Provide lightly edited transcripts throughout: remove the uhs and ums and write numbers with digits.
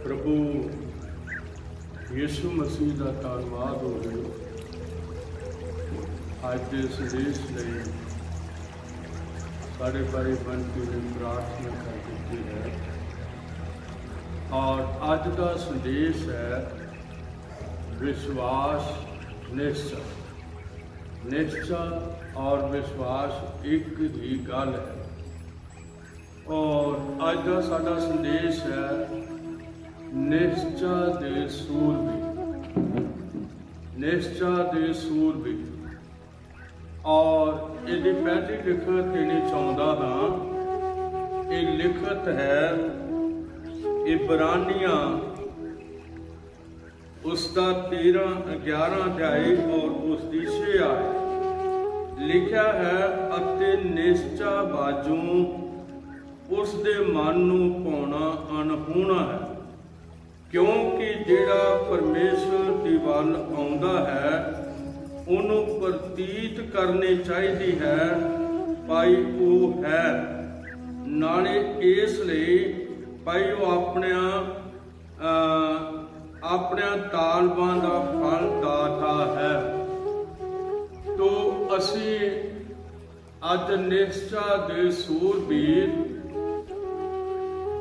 प्रभु यीशु मसीह का धन्यवाद हो। अज के संदेश लिए साढ़े भाई बंटी ने प्रार्थना कर दी है और अज का संदेश है विश्वास निश्चय। निश्चय और विश्वास एक ही गल है। और अज का साडा संदेश है निश्चय दे सूरबीर। निश्चय दे सूरबीर। और इसकी पहली लिखत देनी चाहता हाँ। ये लिखत है इब्रानियां उसका 11 अध्याय और उसकी 6 आयत लिखा है अते निश्चय बाजू उसके मन नूं पाउणा अनहोना है, क्योंकि जिहड़ा परमेश्वर दी वल आउंदा है उन्हों प्रतीत करनी चाहिए है भाई वो है, नाले इसलिए भाई वो अपने तालबां दा फल दाता है। तो असी अज निश्चय दे सूरबीर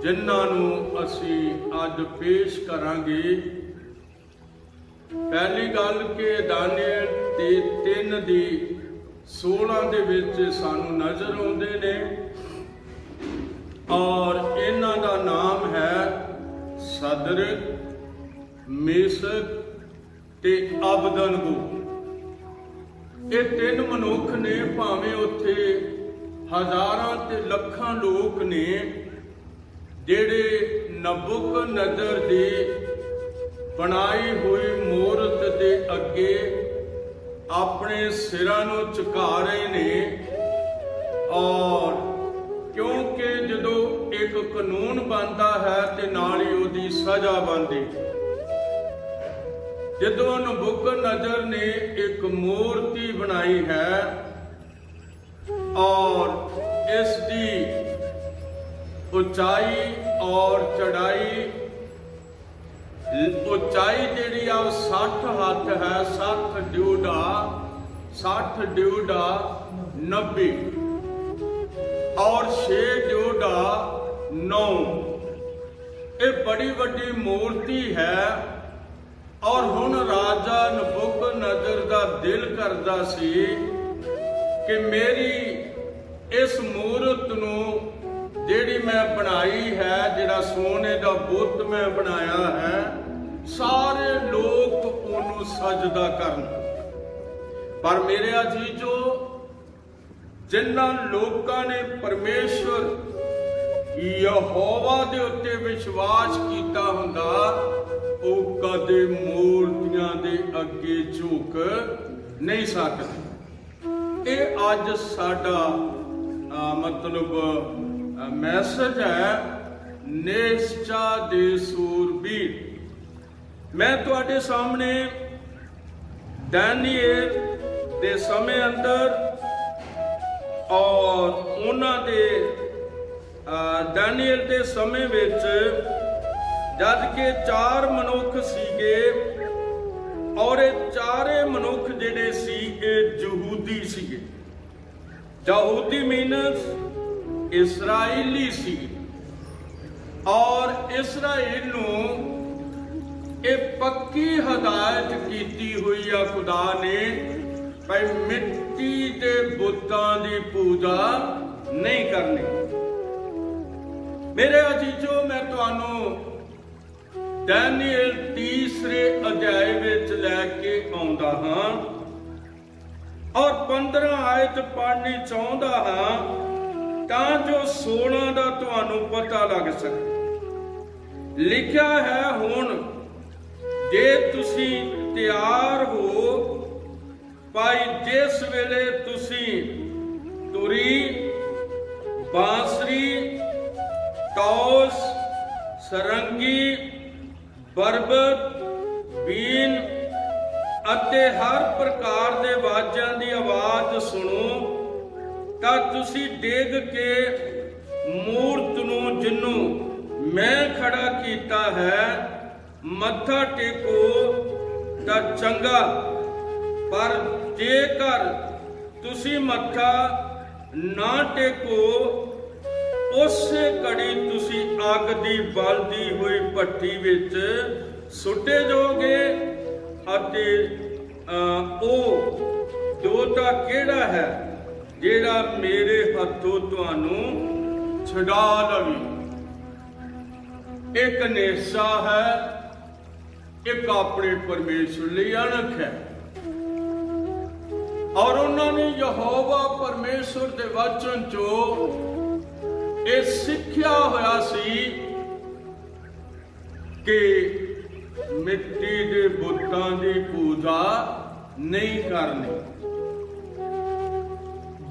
जिन्हों असी अज पेश करांगे। पहली गल के दानियल 3:16 दे विच सानू नजर आउंदे ने और इन्हां दा नाम है सदरक, मेशक ते अबदनगो। ये 3 मनुख ने, भावें उत्थे हजारां ते लखां लोग ने जेड़े नबूकदनजर दी बनाई हुई मूरत दे अगे अपने सिरां नूं झुका रहे ने। और क्योंकि जदों एक कानून बनता है ते नाल ही उहदी सजा बनदी। जदों नबूकदनजर ने एक मूर्ति बनाई है और इसकी ऊंचाई और चढ़ाई, ऊंचाई जिहड़ी आ 60 हाथ है, 60 ड्यूडा 90 और 6 ड्यूडा 9। ये बड़ी वड्डी मूर्ति है। और हुण राजा नबूकदनजर दा दिल करदा सी कि मेरी इस मूरत नूं जिहड़ी मैं बनाई है, जिहड़ा सोने का बुत मैं बनाया है, सारे लोग उन्होंने सजदा करन। पर मेरे अजीजो, जिन्हां लोकां ने परमेश्वर यहोवा दे उत्ते विश्वास कीता हुंदा वो कदे मूर्तियां दे अगे झुक नहीं सकदे। ये अज साडा मतलब मैसेज है निश्चय दे सूरबीर। मैं तुहाडे सामने दानियल दे समय अंदर और उन्हां दे दानियल दे समय विच जद के 4 मनुख सीगे और ये 4 मनुख जिहड़े सी यहूदी सीगे। यहूदी मीनस इस्राएली सी। और इस्राएल नूं ये पक्की हदायत की हुई है खुदा ने भाई मिट्टी के बुतां की पूजा नहीं करनी। मेरे अजीजो, मैं तुहानू दानियल 3 अध्याय विच लैके आउंदा हां और 15 आयत पढ़नी चाहुंदा हां तां जो 16 दा तुहानू पता लग सके। लिखा है हुण जे तुसी तैयार हो भाई जिस वेले तुसी तुरी, Bansari, toss, sarangi, Barbat, been अते हर प्रकार दे वाजां दी आवाज सुनो तां तुसी डेग के मूरत नूं जिन्नू मैं खड़ा कीता है, मत्था टेको तां चंगा, पर जेकर तुसी मत्था ना टेको उसे घड़ी तुसी अग दी बलदी हुई भट्टी विच सुटे जाओगे। अते ओ दोता केड़ा है जेड़ा मेरे हथों तुहानू छुड़ा लवे। एक नेसा है, एक अपने परमेश्वर लई अणख है। और उन्होंने यहोवा परमेश्वर के वचन चो ये सिक्ख्या होया सी कि मिट्टी के बुतां की पूजा नहीं करनी।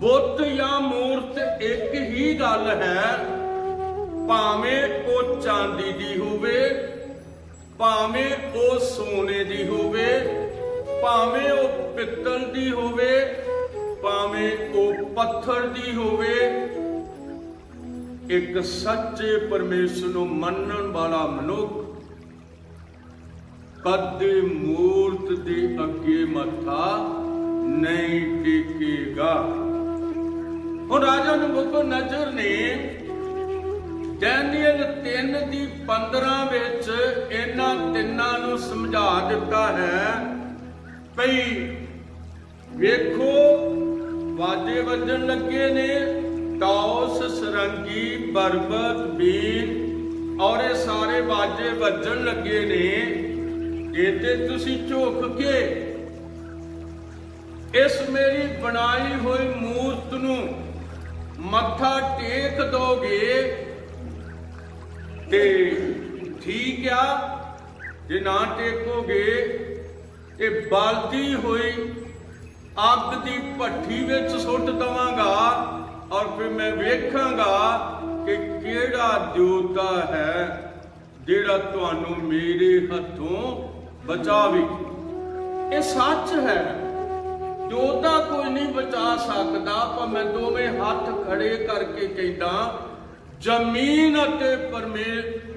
बुत या मूर्त एक ही गल है, भावें वो चांदी दी होवे, भावें वो सोने दी होवे, भावें वो पित्तल दी होवे, भावें वो पत्थर दी होवे। एक सच्चे परमेश्वर को मनन वाला मनुख कदे मूर्त दे अगे मत्था नहीं टेकेगा। हुण राजा नबूकदनेस्सर ने डैनियल 3:15 विच इन्हां तिन्नां नूं समझा दिता है भई वेखो वाजे वजन लगे ने, ताउस, सरंगी, बरबत, बीन और ये सारे वाजे वजन लगे ने। ये ते तुसी झुक के इस मेरी बनाई हुई मूर्त नूं मत्था टेक दोगे ते ठीक आ, जे ना टेकोगे ये बलदी हुई अग की भट्ठी विच सुट दवांगा और फिर मैं वेखांगा कि केड़ा देवता है जेड़ा तुहानू मेरे हथों बचावे। ये सच है, देवता कोई नहीं बचा सकता, पर मैं दोवें हाथ खड़े करके कहता जमीन अते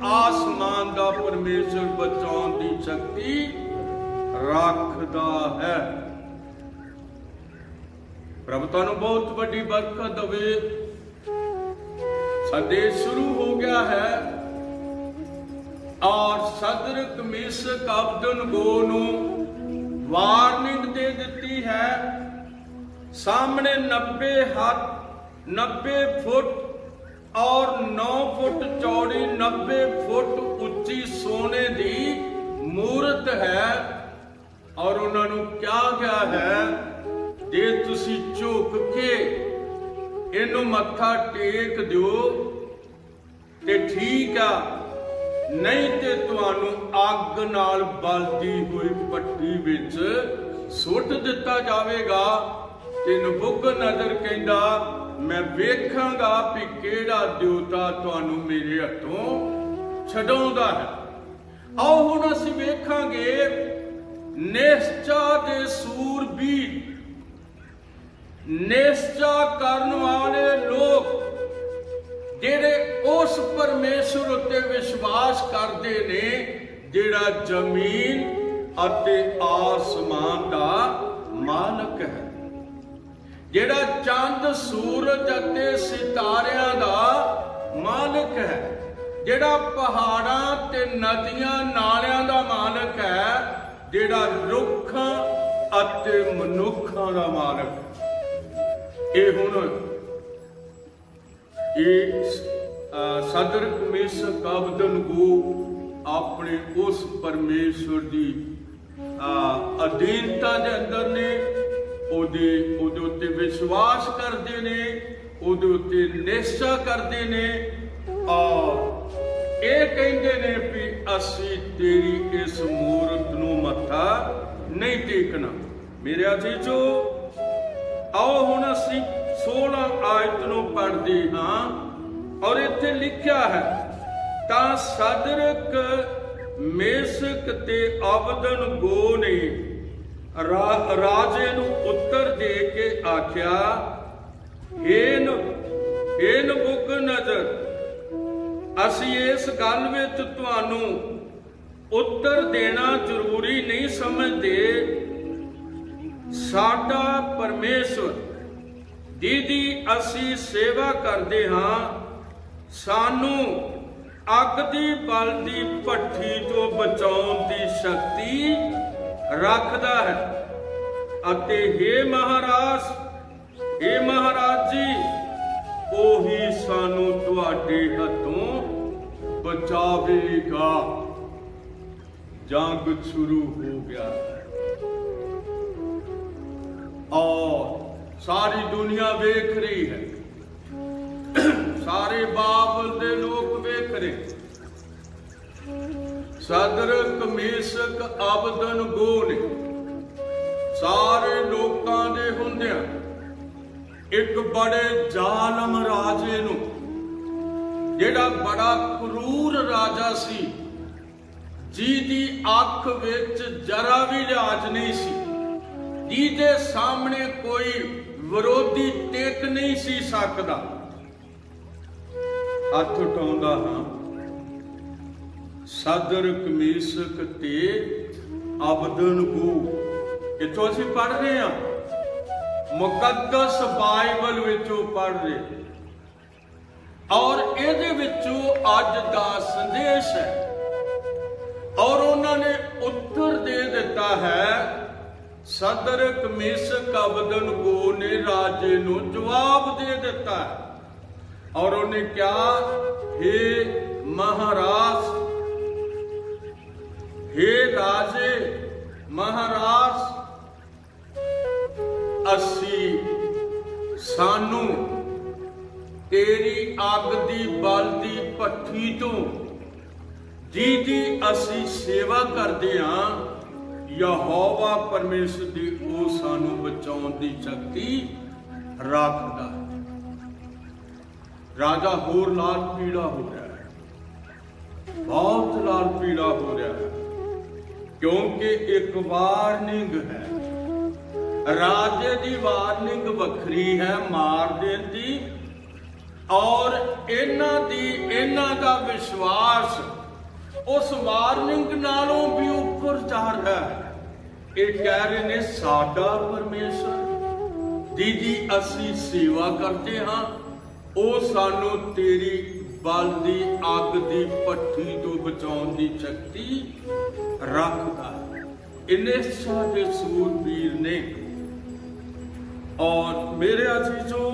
आसमान का परमेश्वर बचाने की शक्ति रखदा है। प्रभु तुहानू बहुत बड़ी बरकत दवे। संदेश शुरू हो गया है और सदरक, मेशक, अबदनगो नू वार्निंग दे दी है। सामने 90 फुट और 9 फुट चौड़ी 90 फुट उच्ची सोने की मूर्त है और उन्होंने क्या कहा है जे तुसी झुक के इनू मत्था टेक दिओ ते ठीक आ, नहीं ते तुहानू अग नाल बलदी हुई भट्टी विच सुट दिता जावेगा। ते नबूकदनेस्सर कहंदा मैं वेखांगा भी केड़ा देवता तुहानू मेरे हथों छडाउंदा है। आओ हुण असीं वेखांगे निश्चा दे सूरबीर, निश्चा करन वाले लोग जेड़े उस परमेश्वर उत्ते विश्वास करते ने जेड़ा जमीन अते आसमान का मालक है, जेड़ा चंद सूरज अते सितारियां का मालक है, जेड़ा पहाड़ां ते नदियां नालियां का मालक है, जेड़ा रुखां अते मनुखां का मालक है। ये हुण सदरक, मेशक, अबदनगो अपने उस परमेश्वर की अधीनता के अंदर ने, उहदे उत्ते विश्वास करते ने, उहदे उत्ते निश्चा करते ने और ये कहते ने भी असी तेरी इस मूर्त नूं मत्था नहीं टेकना। मेरे अजीजो आओ हुण असी 16 आयत नूं पढ़दे हां और इत्थे लिखिया है तां सदरक, मेशक ते अबदनगो ने राजे नूं उत्तर दे के आख्या हे नबूकदनेस्सर ਅਸੀਂ ਇਸ ਗੱਲ ਵਿੱਚ ਤੁਹਾਨੂੰ ਉੱਤਰ ਦੇਣਾ ਜ਼ਰੂਰੀ ਨਹੀਂ ਸਮਝਦੇ। ਸਾਡਾ ਪਰਮੇਸ਼ਵਰ ਜਿਹਦੀ ਅਸੀਂ ਸੇਵਾ ਕਰਦੇ ਹਾਂ, ਸਾਨੂੰ ਅੱਗ ਦੀ ਬਲਦੀ ਭੱਠੀ ਤੋਂ ਬਚਾਉਣ ਦੀ ਸ਼ਕਤੀ ਰੱਖਦਾ ਹੈ। ਅਤੇ हे ਮਹਾਰਾਜ, हे ਮਹਾਰਾਜ ਜੀ, ਉਹੀ ਸਾਨੂੰ ਤੁਹਾਡੇ ਹੱਥੋਂ ਬਚਾਵੇਗਾ। ਜੰਗ ਸ਼ੁਰੂ ਹੋ ਗਿਆ और सारी दुनिया वेख रही है, सारे बाबल दे लोग वेख रहे। सदरक मेशक अबदनगो ने सारे लोकां दे हुंदियां एक बड़े जालम राजे नूं, जिहड़ा बड़ा क्रूर राजा सी, जिहदी अख विच जरा भी लिहाज नहीं सी, जिहदे सामने कोई विरोधी टेक नहीं सी सकदा। हथ उठाउंदा हां, सदरक मेशक ते अबदनगो, इत्थों असीं पढ़ रहे हां, मुकद्दस बाइबल विचों पढ़ रहे, और इहदे विचों अज दा संदेश है। और उन्होंने उत्तर दे दिता है। सदरक मेशक अबदनगो ने राजे नूं जवाब दे दिता है, और उन्हें क्या, हे महाराज, हे राजे महाराज, सानू तेरी अग दी बलदी भट्ठी तो जिहदी असी सेवा करते हां, यहोवा परमेश्वर दी ओ सानू बचाउण दी शक्ति रखदा। राजा होर लाल पीड़ा हो रहा है, बहुत लाल पीड़ा हो रहा है, क्योंकि एक वार्निंग है। राजे दी वार्निंग वखरी है मार देण दी, और इन्हां दा विश्वास उस वार्निंग नालों भी ऊपर जा रहा है। ये कह रहे ने साडा परमेश्वर जिहदी असी सेवा करते हाँ, वो सानू तेरी बलदी अग दी भट्ठी तो बचाउण दी शक्ति रखदा है। इन्ने साडे सूरबीर ने। और मेरे अजीजों,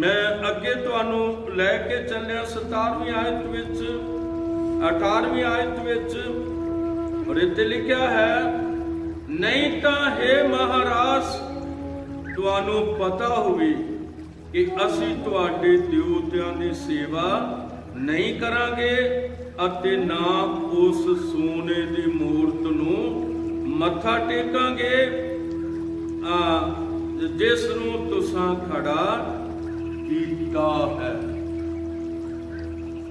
मैं अगे तुहानू लैके चलिया 17वीं आयत विच 18वीं आयत विच, और इत्थे लिखिया है, नहीं तां हे महाराज तुहानू पता होवे कि असी तुहाडे देवतियां दी सेवा नहीं करांगे अते ना उस सोने दी मूरत नू मत्था टेकांगे जिस नू तुसां खड़ा कीता है।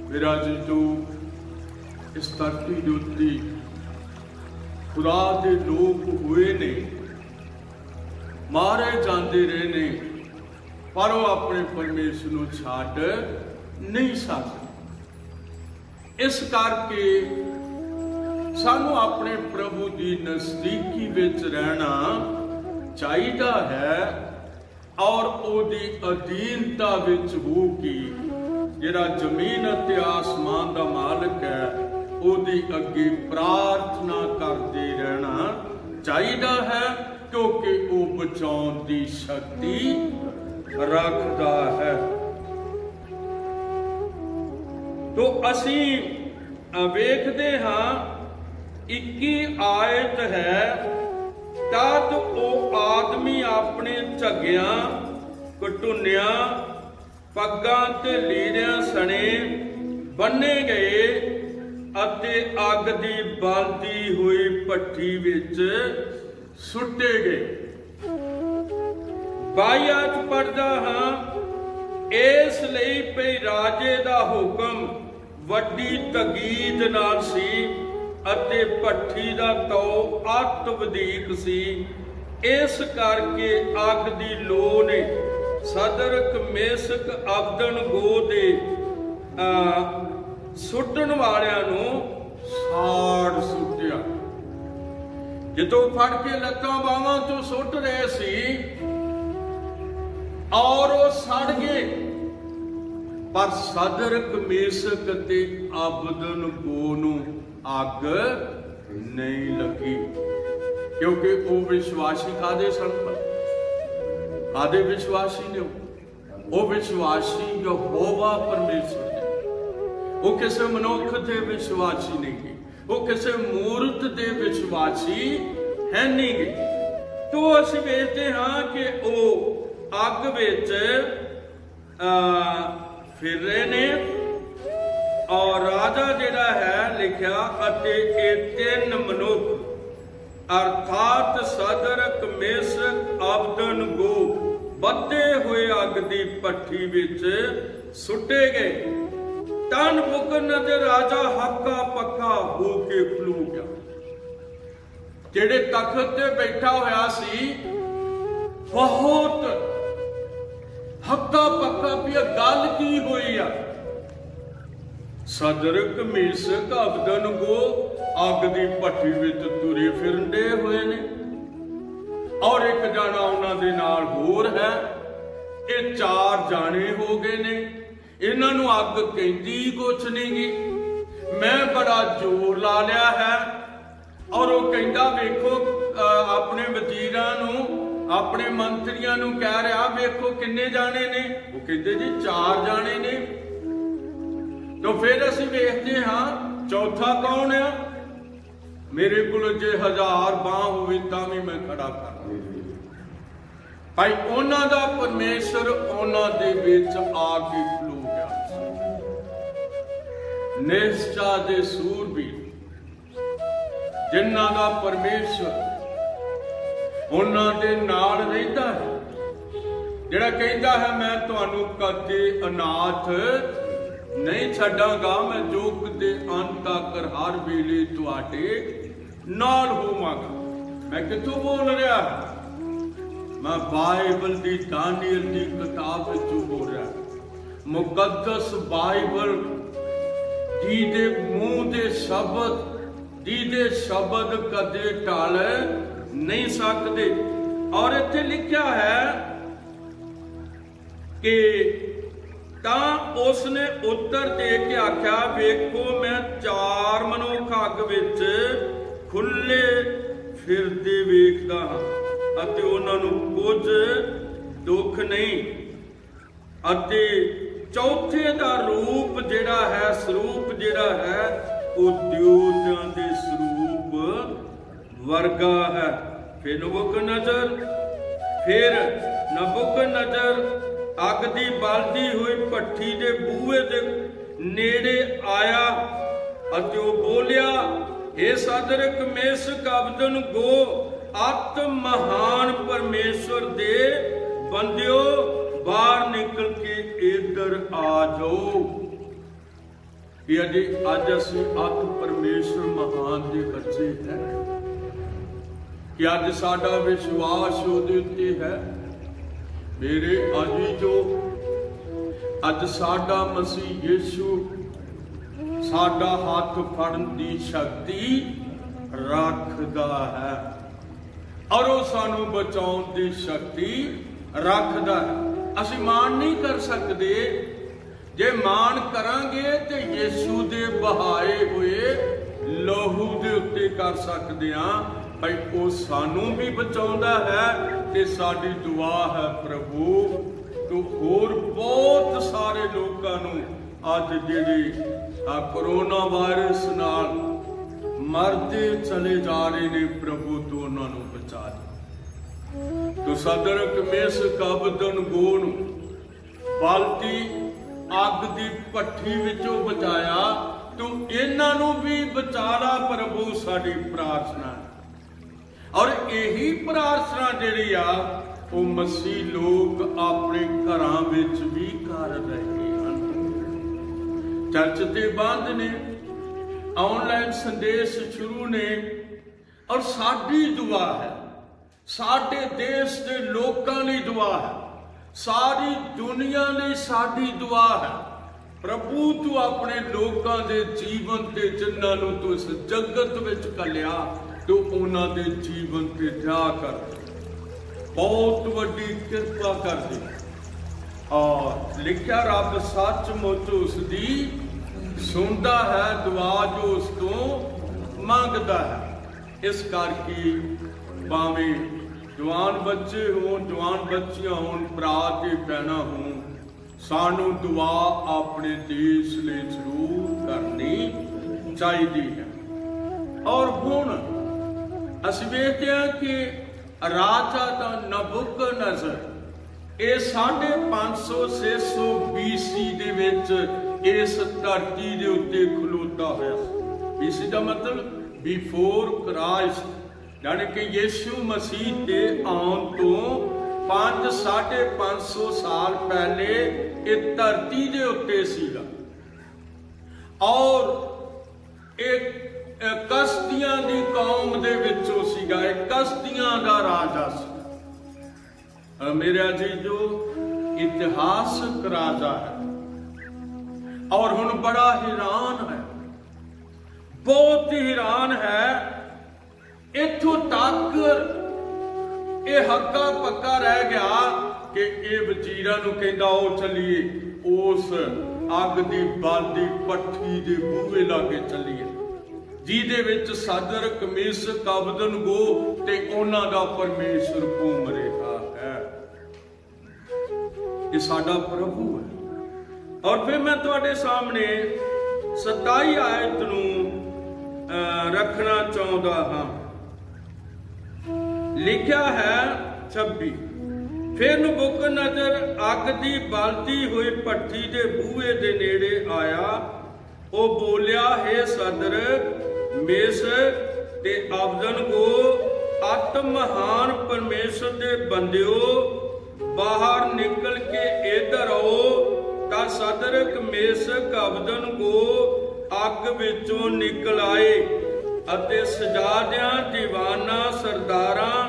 मेरा जीजो, इस धरती दे उत्ते खुदा दे लोग हुए ने, मारे जाते रहे ने, पर वो अपने परमेश्वर नूं छड्ड नहीं सकते। इस करके सानू अपने प्रभु की नजदीकी विच रहना चाहिदा है, और ओदी अधीनता विच हो के जिहड़ा जमीन अते आसमान दा मालिक है, ओदी अगे प्रार्थना करते रहना चाहिदा है, क्योंकि वो बचाउण दी शक्ति रखदा है। तो असी वेखदे हां 21 आयत है, तद वो आदमी अपने झग्गियां घटुनियां पग्गां ते लीरियां सने बन्ने गए अते अग दी बलदी हुई भट्ठी विच सुट्टे गए। 22 आयत पढ़दा हां, इस लई भई राजे दा हुक्म वड्डी तगीद नाल सी अते भट्ठी दा तौ अत वधीक सी, इस करके अग दी लो ने सदरक मेशक अबदनगो दे ਸੁੱਟਣ ਵਾਲਿਆਂ ਨੂੰ ਸਾੜ ਸੁੱਟਿਆ। ਜਦੋਂ ਫੜ ਕੇ ਲੱਤਾਂ ਬਾਹਾਂ ਤੋਂ ਸੁੱਟ ਰਹੇ ਸੀ ਔਰ ਉਹ ਸੜ ਗਏ, ਪਰ ਸਦਰਕ ਮੇਸ਼ਕ ਤੇ ਅਬਦਨਗੋ ਨੂੰ ਅੱਗ ਨਹੀਂ ਲੱਗੀ, क्योंकि वो विश्वासी कादे सन, कादे विश्वासी ने, वो विश्वासी यहोवा परमेश्वर ने, वो किसी मनुख दे विश्वासी नहीं, वो किसी मूर्त दे विश्वासी है नहीं। तो असीं वेखदे हां कि वो अग विच फिर रहे ने और राजा जिहड़ा है लिखिया अते ये तीन मनुख अर्थात सदरक मेशक अबदनगो बधे हुए अग की भट्ठी विच सुटे गए। तन बुकदनजर राजा हक्का पक्का हो के खलो गया। जेड़े तख्त ते बैठा होया सी बहुत हक्का पक्का भी गल की हुई आ। सदरक मेशक अबदनगो अग की भट्ठी विच तुरे फिरदे हुए ने और एक जाना उन्हां दे नाल होर है। ये चार जाने हो गए ने। इन्हां नूं अग कहंदी कुछ नहीं गी। मैं बड़ा जोर ला लिया है और वो कहंदा वेखो अपने वजीरां नूं अपने मंत्रियां नूं कह रहा वेखो किन्ने जाने ने। वो कहंदे जी चार जाने ने। तो फिर असीं वेखदे हां चौथा कौन है। मेरे को जे 1000 बांह होवे तां भी मैं खड़ा कर भाई उन्हां दा परमेश्वर उन्हां दे विच आ के खलो गया। निश्चा दे सूरबीर जिन्हां दा परमेश्वर उन्हां दे नाल रहिंदा है। जिहड़ा कहंदा है मैं तुहानूं कदे अनाथ नहीं छड्डांगा, मैं जुग दे अंत तक हर वेले तुहाडे नाल होवांगा। मैं कित्थों बोल रहा? मैं बाइबल दी दानियल दी किताब विचों बोल रहा। मुकद्दस बाइबल दी दे मूंह दे शब्द दी दे शब्द कदे टल नहीं सकदे। और इत्थे लिखिया है कि तां उसने उत्तर दे के आख्या वेखो मैं चार मनुख अग विच खुले फिरदे वेखदा हां अते उन्हां नूं कुछ दुख नहीं। अते चौथे दा रूप जिहड़ा है स्वरूप जिहड़ा है वो देवतां दे स्वरूप वर्गा है। फिर नबुकदनजर अग दी बलदी हुई भट्ठी दे बूहे दे नेड़े आया अते वो बोलिया हे सदरक मेशक अबदनगो अत महान परमेश्वर दे बंदियो बाहर निकल के इधर आ जाओ। कि अज असीं अत परमेश्वर महान दे बच्चे हैं कि अज साडा विश्वास उहदे उत्ते है। मेरे अजीजो अज साडा मसीह यीशु साडा हाथ फड़न दी शक्ति रखदा है और वो सानू बचाउण दी शक्ति रखदा है। असीं मान नहीं कर सकते। जे मान करांगे ते यीशु दे बहाए हुए लहू दे उत्ते कर सकते हां। भाई वो सानू भी बचाउंदा है ते साडी दुआ है प्रभु तो होर बहुत सारे लोगों नूं अज जिहड़े कोरोना वायरस नाल मरदे चले जा रहे ने प्रभु तो उन्हां नूं बचा दे। तो सदरक मेशक अबदनगो नूं बाल्टी अग दी भट्ठी विचों बचाया तो इन्हां नूं भी बचा ला प्रभु साडी प्रार्थना। और यही प्रार्थना जिहड़ी आ वो मसीह लोग अपने घरां विच भी कर रहे हैं। चर्च दे बंद ने, ऑनलाइन संदेश शुरू ने और साडी दुआ है, साडे देश के लोगों की दुआ है, सारी दुनिया ने साडी दुआ है प्रभु तू अपने लोगों के जीवन के जिन्होंने तू इस जगत विच घलिया तो उन्हां दे जीवन ते जा कर बहुत वड्डी कृपा कर दे। और लिखा रब सचमुच उसकी सुनता है दुआ जो उस तो मंगता है। इस करके भावें जवान बच्चे हो जवान बच्चियां हो भरा ते भैणां हो सानू दुआ अपने देश लिए जरूर करनी चाहिए है। और हुण असीं वेखदे हां कि राजा दा नबूकदनेस्सर ये 550-600 BC दे विच इस धरती दे उत्ते खलोता होया। BC दा मतलब बिफोर क्राइस्ट, यानी कि यीशु मसीह के आउण तो 500-550 साल पहले इस धरती दे उत्ते सीगा। और एक कश्तियां दी कौम दे विचों सीगा, एक कश्तियां दा राजा सी। मेरे अजीजो इतिहासक राजा है और हुण बड़ा हैरान है, बहुत हैरान है। इथों तक ये हक्का पक्का रह गया कि ये वजीरां नूं कहंदा ओ चलिए उस अग दी बलदी पट्ठी दे बूहे लागे चलिए जिहदे विच सदरक मेशक अबदनगो ते उन्हां दा परमेश्वर घूम रहा है। ये साडा प्रभु है। और फिर मैं तुहाडे सामने 27 आयत नूं रखना चाहुंदा हां। लिखा है 26, फिर नबूकदनेस्सर अग दी बलदी हुई भट्ठी दे बूहे दे नेड़े आया। ओ बोलिया, हे सदरक मेशक ते अबदनगो, अत महान परमेश्वर दे बंदियो बाहर निकल के इधर आओ। ता सदरक मेशक अबदनगो अग विचों निकल आए अते सजादियां दीवाना सरदारां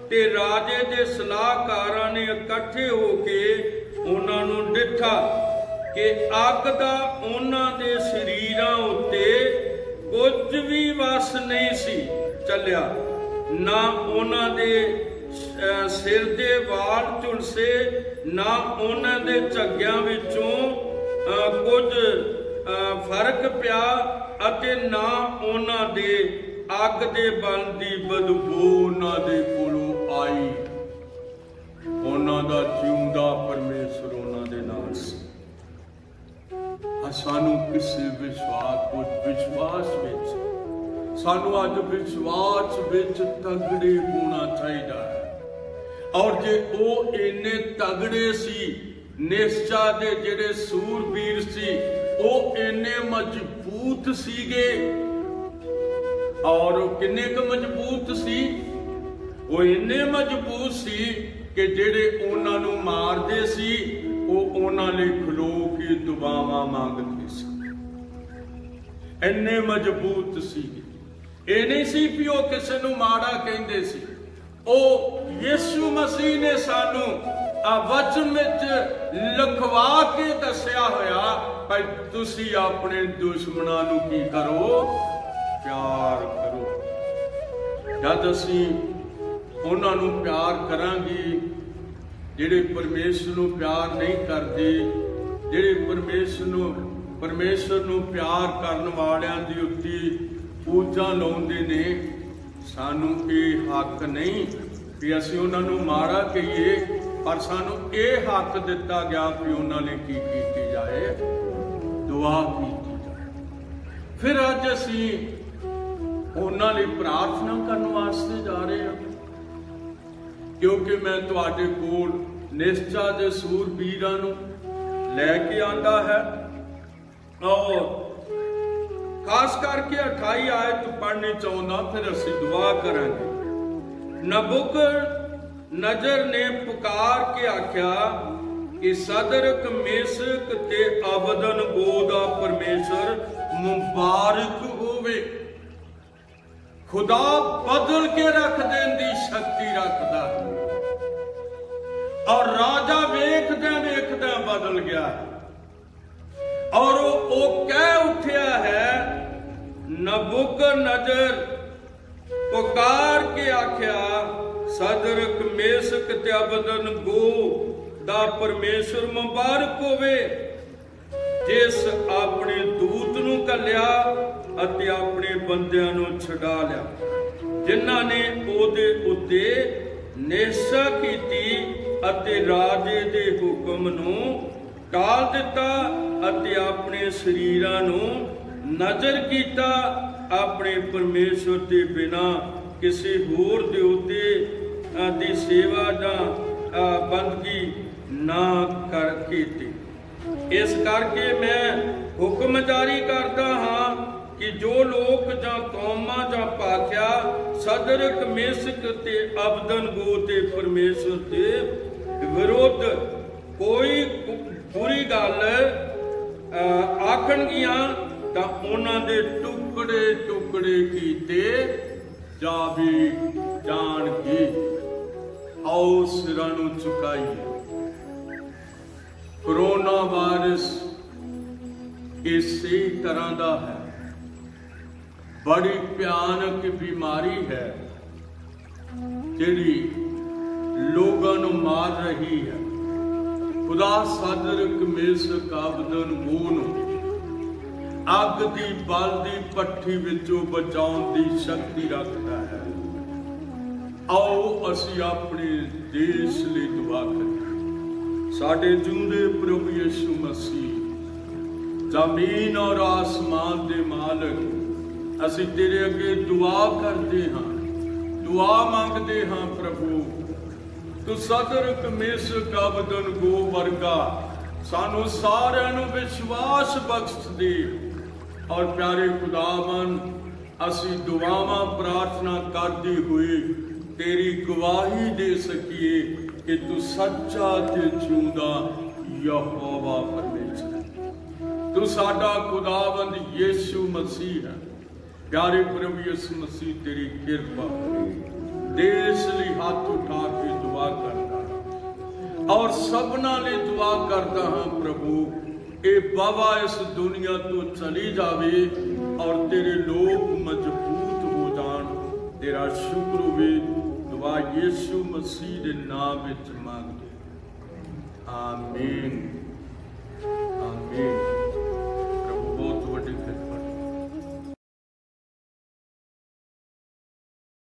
ते राजे दे सलाहकारां ने इकट्ठे होके उन्हां नूं डिठा कि अग दा उन्हां दे शरीरां उत्ते कुछ भी वस नहीं सी चलिया, ना उन्हां दे सिर दे वाल झुलसे, ना उन्हां दे झग्गियां विचों कुछ फर्क पिया अते ना उन्हां दे अग दे बल दी बदबू उन्हां दे कोलों आई। उन्हां दा जिउंदा परमेश्वर उन्हां दे नाल सी। सानू किसी विश्वास विच सानू अज विश्वास विच तगड़े होना चाहिए। और जे ओ इन्ने तगड़े सी, निश्चा दे जेड़े सूरबीर सी ओ इन्ने मजबूत सीगे। और किन्ने क मजबूत सी? वो इन्ने मजबूत सी कि जेड़े उन्हां नूं मारदे सी वो उन्हां लई खलो के दुआवां मंगदे सी। इन्ने मजबूत सी। ये नहीं सी भी वो किसी नूं माड़ा कहंदे सी। ओ यीशु मसीह ने सानू वचन विच लिखवा के दसिया होया भाई तुसी अपने दुश्मनां नूं की करो, प्यार करो। जद असीं उन्हां नूं प्यार करांगे, जिहड़े परमेश्वर नूं प्यार नहीं करदे, जिहड़े परमेश्वर नूं प्यार करन वालियां दी उत्ते पूजा लाउंदे ने, सानू ये हक नहीं कि असीं उन्हां नूं माड़ा कहीए, पर सानू ये हक दिता गया कि उन्हां ने की कीती जाए, दुआ कीती जाए। फिर अज असीं उन्हां लई प्रार्थना करन वास्ते जा रहे हैं, क्योंकि मैं तुहाडे कोल निश्चा दे सूरबीरां नूं लैके आंदा है। और खास करके 28 आयत पढ़नी चाहुंदा, फिर असीं दुआ करांगे। नबूकदनेस्सर ने पुकार के आख्या कि सदरक मेशक ते अबदनगो दा परमेश्वर मुबारक होवे। खुदा बदल के रख देन दी शक्ति रखदा और राजा वेखदे वेखदे बदल गया। और वो कह उठिया है, नबूकदनेस्सर पुकार के आख्या, सदरक मेशक ते अबदनगो दा परमेश्वर मुबारक होवे, जिस अपने दूत नूं घल्लिया अते अपने बंदियां नूं छुड़ा लिया, जिन्हां ने ओहदे उत्ते निशा कीती अते राजे दे हुक्म नूं टाल दिता अते अपने शरीरां नूं नजर कीता, अपने परमेश्वर के बिना किसी होर देवते दी सेवा जां बंदगी ना कर कीती। इस करके मैं हुक्म जारी करता हाँ कि जो लोग जां कौमां जां पाख्या सदरक मेशक ते अबदनगो ते परमेश्वर के विरुद्ध कोई बुरी गल आखणगियां तां उन्हां दे टुकड़े टुकड़े कीते जावे जाणगे। आओ सिरां नूं झुकाईए। कोरोना वायरस इसे तरह का है, बड़ी भयानक बीमारी है जिहड़ी लोगों नूं मार रही है। खुदा सदरक मेशक अबदनगो नूं अग दी बलदी भट्ठी विचों बचाउण दी शक्ति रखता है। आओ असीं अपने देश लई दुआ करिए। साडे जिउंदे प्रभु यीशु मसीह, जमीन और आसमान दे मालिक, असीं तेरे अगे दुआ करते हाँ, दुआ मंगते हाँ प्रभु, तू सदरक मेशक अबदनगो वर्गा सानू सारिआं नूं विश्वास बख्श दे। और प्यारे खुदावन, असीं दुआवां प्रार्थना करते हुए तेरी गवाही दे सकीए कि तू सच्चा ते जिउंदा यहोवा परमेश्वर, तू साडा खुदावंद यीशु मसीह है। प्यारे प्रभु यीशु मसीह, तेरी कृपा देश लिए हाथ उठा के दुआ करता और सबना लिए दुआ करता हाँ प्रभु, ये बाबा इस दुनिया तो चली जावे और तेरे लोग मजबूत हो जान। तेरा शुक्र होवे। दुआ यीशु मसीह के नाम विच मांगते, आमीन आमीन।